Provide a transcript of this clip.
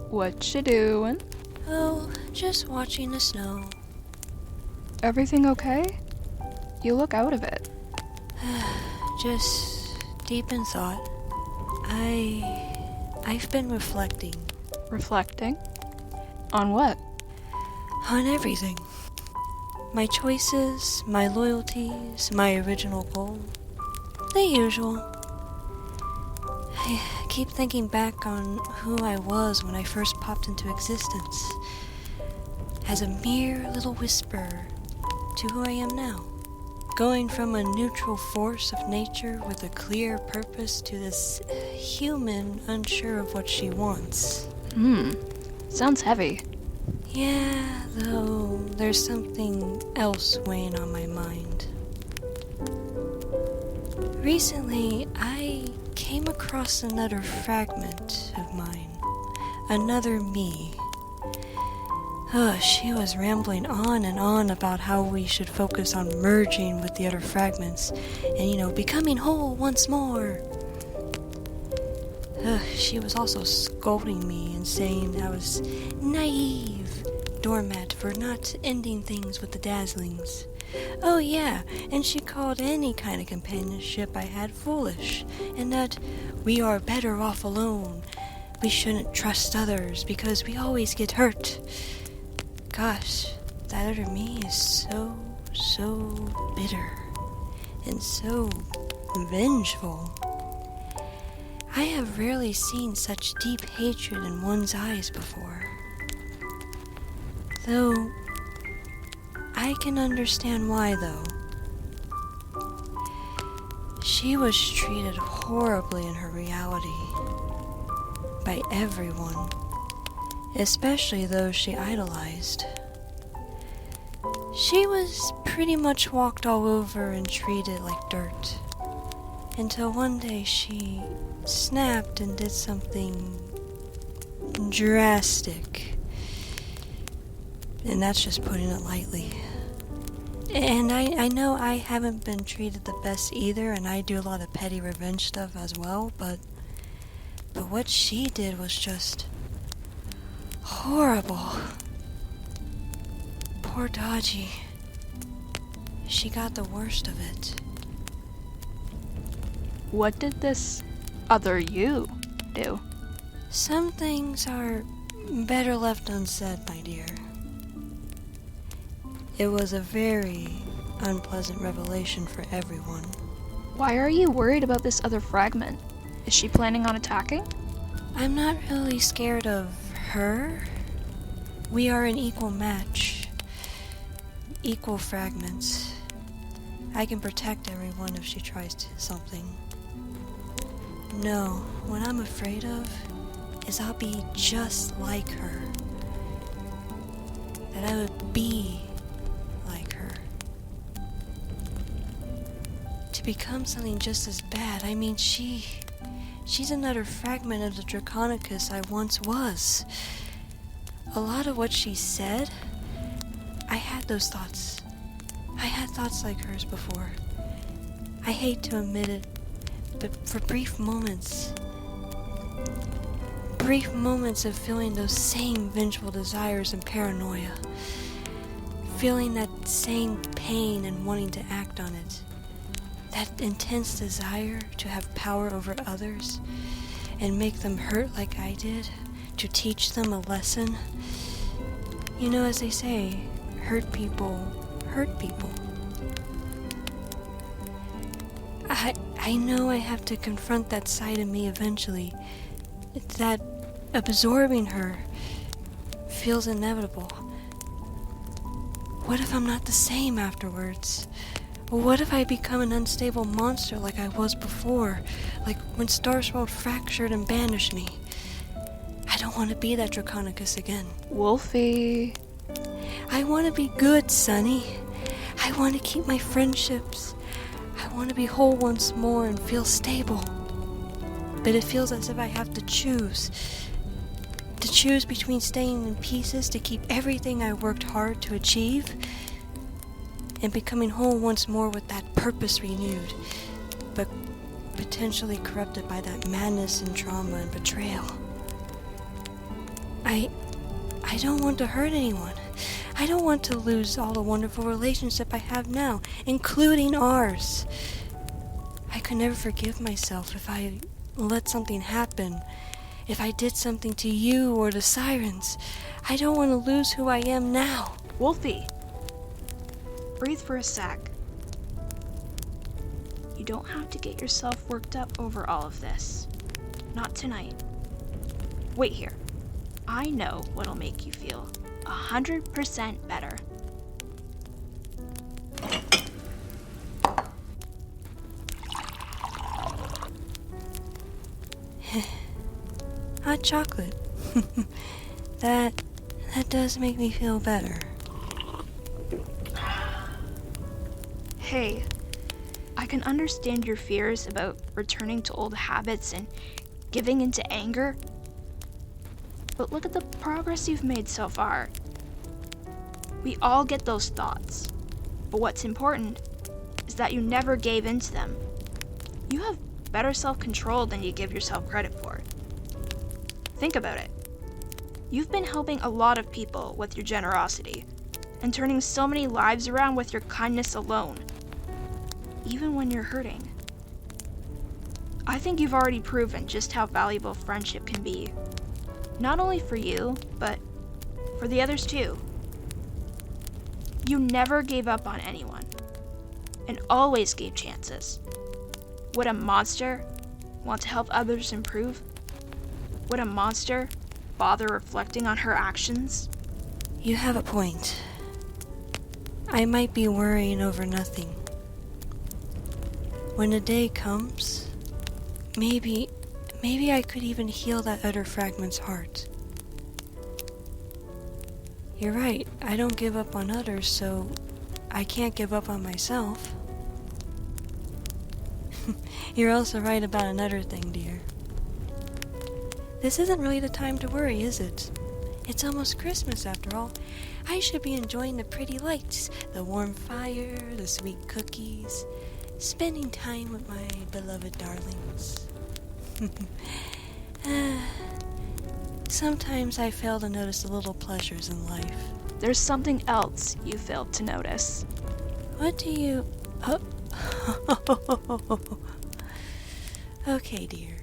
What you doing? Oh, just watching the snow. Everything okay? You look out of it. Just deep in thought. I've been reflecting. Reflecting? On what? On everything. My choices, my loyalties, my original goal. The usual. I keep thinking back on who I was when I first popped into existence. As a mere little whisper to who I am now. Going from a neutral force of nature with a clear purpose to this human unsure of what she wants. Sounds heavy. Yeah, though there's something else weighing on my mind. Recently, I came across another fragment of mine. Another me. She was rambling on and on about how we should focus on merging with the other fragments and, becoming whole once more. She was also scolding me and saying I was naive, doormat for not ending things with the dazzlings. Oh yeah, and she called any kind of companionship I had foolish, and that we are better off alone. We shouldn't trust others because we always get hurt. Gosh, that other me is so bitter and so vengeful. I have rarely seen such deep hatred in one's eyes before. Though, I can understand why, though. She was treated horribly in her reality by everyone, especially those she idolized. She was pretty much walked all over and treated like dirt, until one day she snapped and did something drastic. And that's just putting it lightly. And I know I haven't been treated the best either, and I do a lot of petty revenge stuff as well, but what she did was just horrible. Poor Dodgy. She got the worst of it. What did this other you do? Some things are better left unsaid, my dear. It was a very unpleasant revelation for everyone. Why are you worried about this other fragment? Is she planning on attacking? I'm not really scared of her. We are an equal match. Equal fragments. I can protect everyone if she tries to something. No, what I'm afraid of is I'll be just like her. That I would be like her. To become something just as bad, I mean she's another fragment of the Draconicus I once was. A lot of what she said, I had those thoughts. I had thoughts like hers before. I hate to admit it, but for brief moments of feeling those same vengeful desires and paranoia, feeling that same pain and wanting to act on it, that intense desire to have power over others and make them hurt like I did, to teach them a lesson. You know, as they say, hurt people hurt people. I know I have to confront that side of me eventually. That absorbing her feels inevitable. What if I'm not the same afterwards? What if I become an unstable monster like I was before? Like when Starsworld fractured and banished me? I don't want to be that Draconicus again. Wolfy. I want to be good, Sonny. I want to keep my friendships. I want to be whole once more and feel stable. But it feels as if I have to choose. To choose between staying in pieces to keep everything I worked hard to achieve and becoming whole once more with that purpose renewed, but potentially corrupted by that madness and trauma and betrayal. I don't want to hurt anyone. I don't want to lose all the wonderful relationship I have now, including ours. I could never forgive myself if I let something happen. If I did something to you or the sirens. I don't want to lose who I am now. Wolfy! Breathe for a sec. You don't have to get yourself worked up over all of this. Not tonight. Wait here. I know what'll make you feel 100% better. Hot chocolate. That does make me feel better. Hey, I can understand your fears about returning to old habits and giving into anger. But look at the progress you've made so far. We all get those thoughts. But what's important is that you never gave into them. You have better self-control than you give yourself credit for. Think about it. You've been helping a lot of people with your generosity and turning so many lives around with your kindness alone, even when you're hurting. I think you've already proven just how valuable friendship can be. Not only for you, but for the others too. You never gave up on anyone, and always gave chances. Would a monster want to help others improve? Would a monster bother reflecting on her actions? You have a point. I might be worrying over nothing. When the day comes, maybe I could even heal that other fragment's heart. You're right, I don't give up on others, so I can't give up on myself. You're also right about another thing, dear. This isn't really the time to worry, is it? It's almost Christmas after all. I should be enjoying the pretty lights, the warm fire, the sweet cookies, spending time with my beloved darlings. Sometimes I fail to notice the little pleasures in life. There's something else you failed to notice. What do you... Oh. Okay, dear.